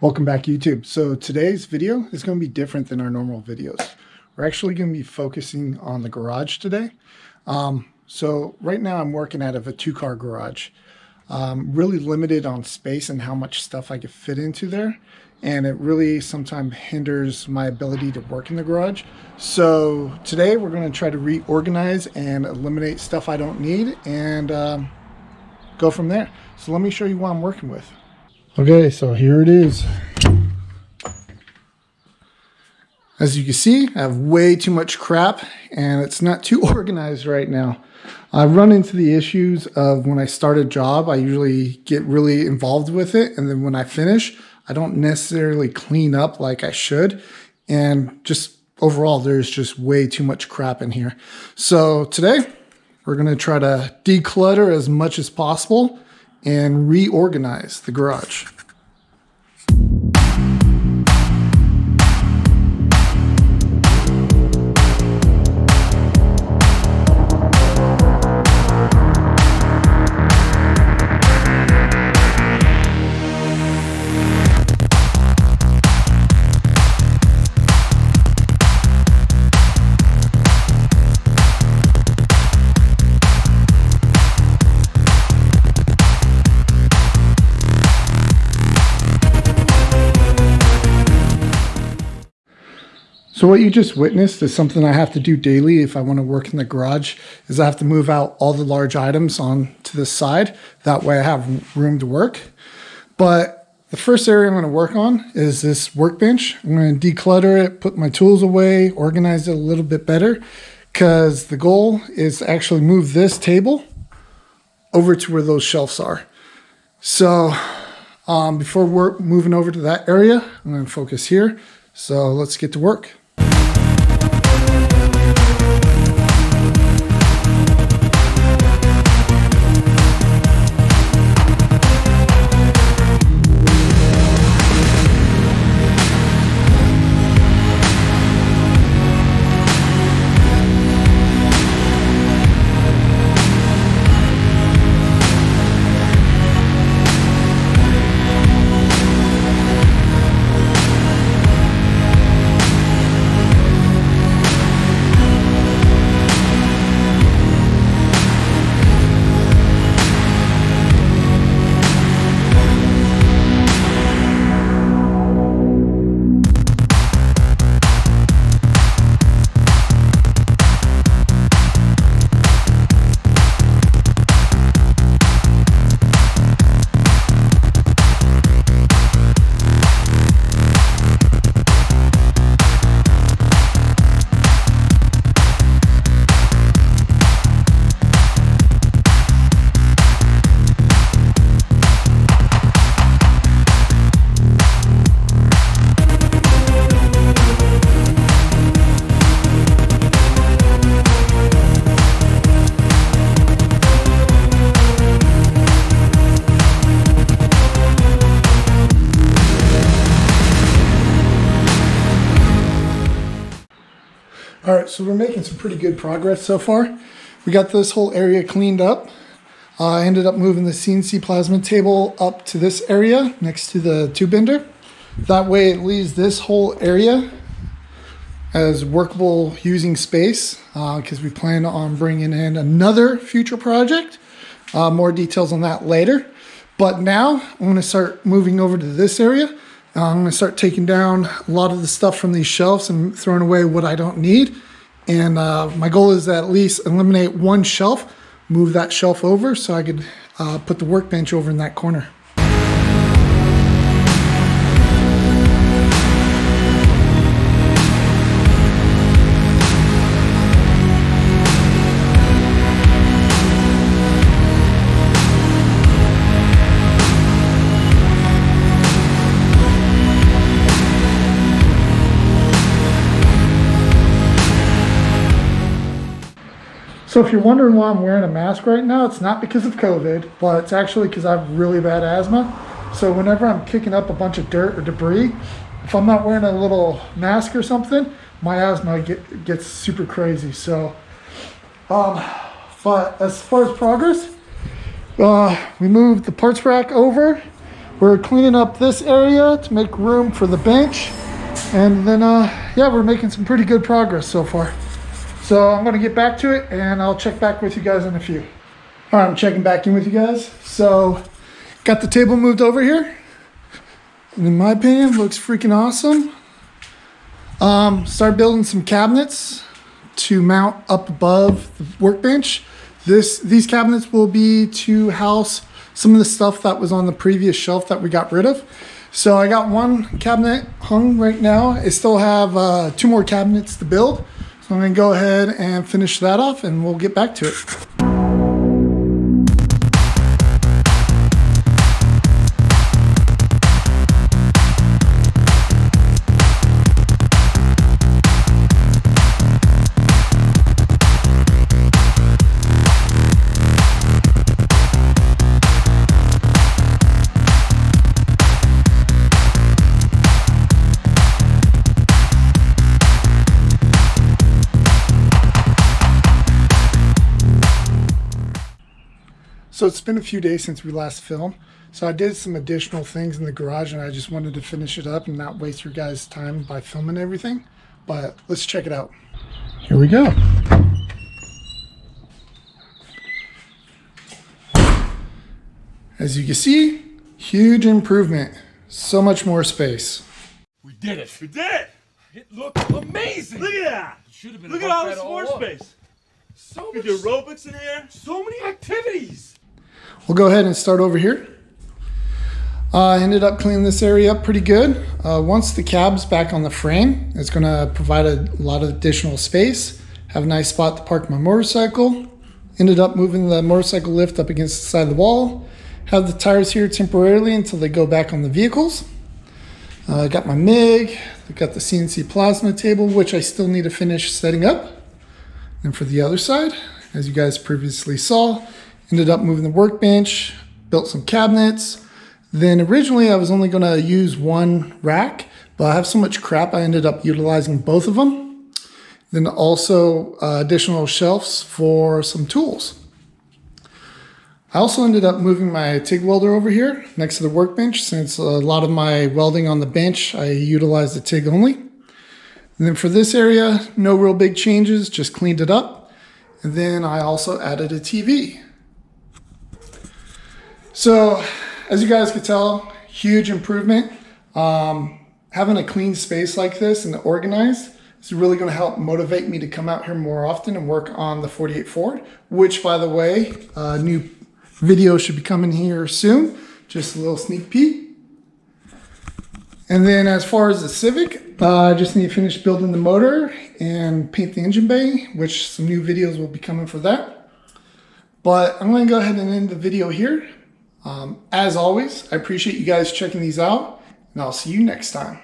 Welcome back, YouTube. So today's video is going to be different than our normal videos. We're actually going to be focusing on the garage today. So right now I'm working out of a 2-car garage. Really limited on space and how much stuff I can fit into there. And it really sometimes hinders my ability to work in the garage. So today we're going to try to reorganize and eliminate stuff I don't need and go from there. So let me show you what I'm working with. Okay, so here it is. As you can see, I have way too much crap and it's not too organized right now. I run into the issues of when I start a job, I usually get really involved with it. And then when I finish, I don't necessarily clean up like I should. And just overall, there's just way too much crap in here. So today, we're going to try to declutter as much as possible and reorganize the garage. So what you just witnessed is something I have to do daily if I want to work in the garage, is I have to move out all the large items on to the side. That way I have room to work. But the first area I'm going to work on is this workbench. I'm going to declutter it, put my tools away, organize it a little bit better, because the goal is to actually move this table over to where those shelves are. So before we're moving over to that area, I'm going to focus here. So let's get to work. All right, so we're making some pretty good progress so far. We got this whole area cleaned up. I ended up moving the CNC plasma table up to this area next to the tube bender. That way it leaves this whole area as workable using space because we plan on bringing in another future project. More details on that later. But now I'm going to start moving over to this area. I'm going to start taking down a lot of the stuff from these shelves and throwing away what I don't need. And my goal is to at least eliminate one shelf, move that shelf over so I could put the workbench over in that corner. So if you're wondering why I'm wearing a mask right now, it's not because of COVID, but it's actually because I have really bad asthma. So whenever I'm kicking up a bunch of dirt or debris, if I'm not wearing a little mask or something, my asthma gets super crazy. So, but as far as progress, we moved the parts rack over. We're cleaning up this area to make room for the bench. And then, yeah, we're making some pretty good progress so far. So I'm gonna get back to it and I'll check back with you guys in a few. All right, I'm checking back in with you guys. So got the table moved over here. And in my opinion, looks freaking awesome. Start building some cabinets to mount up above the workbench. These cabinets will be to house some of the stuff that was on the previous shelf that we got rid of. So I got one cabinet hung right now. I still have 2 more cabinets to build. So I'm gonna go ahead and finish that off and we'll get back to it. So it's been a few days since we last filmed. So I did some additional things in the garage and I just wanted to finish it up and not waste your guys' time by filming everything. But let's check it out. Here we go. As you can see, huge improvement. So much more space. We did it. We did it. It looked amazing. Look at that. Should have been Look at all this floor space. So We much, do aerobics in here. so many activities. We'll go ahead and start over here. I ended up cleaning this area up pretty good. Once the cab's back on the frame, it's gonna provide a lot of additional space. Have a nice spot to park my motorcycle. Ended up moving the motorcycle lift up against the side of the wall. Have the tires here temporarily until they go back on the vehicles. I got my MIG. I got the CNC plasma table, which I still need to finish setting up. And for the other side, as you guys previously saw, ended up moving the workbench, built some cabinets. Then originally I was only gonna use one rack, but I have so much crap I ended up utilizing both of them. Then also additional shelves for some tools. I also ended up moving my TIG welder over here next to the workbench since a lot of my welding on the bench, I utilized the TIG only. And then for this area, no real big changes, just cleaned it up. And then I also added a TV. So as you guys could tell, huge improvement. Having a clean space like this and organized is really going to help motivate me to come out here more often and work on the 48 Ford, which by the way, new video should be coming here soon. Just a little sneak peek. And then as far as the Civic, I just need to finish building the motor and paint the engine bay, which some new videos will be coming for that. But I'm going to go ahead and end the video here. As always, I appreciate you guys checking these out, and I'll see you next time.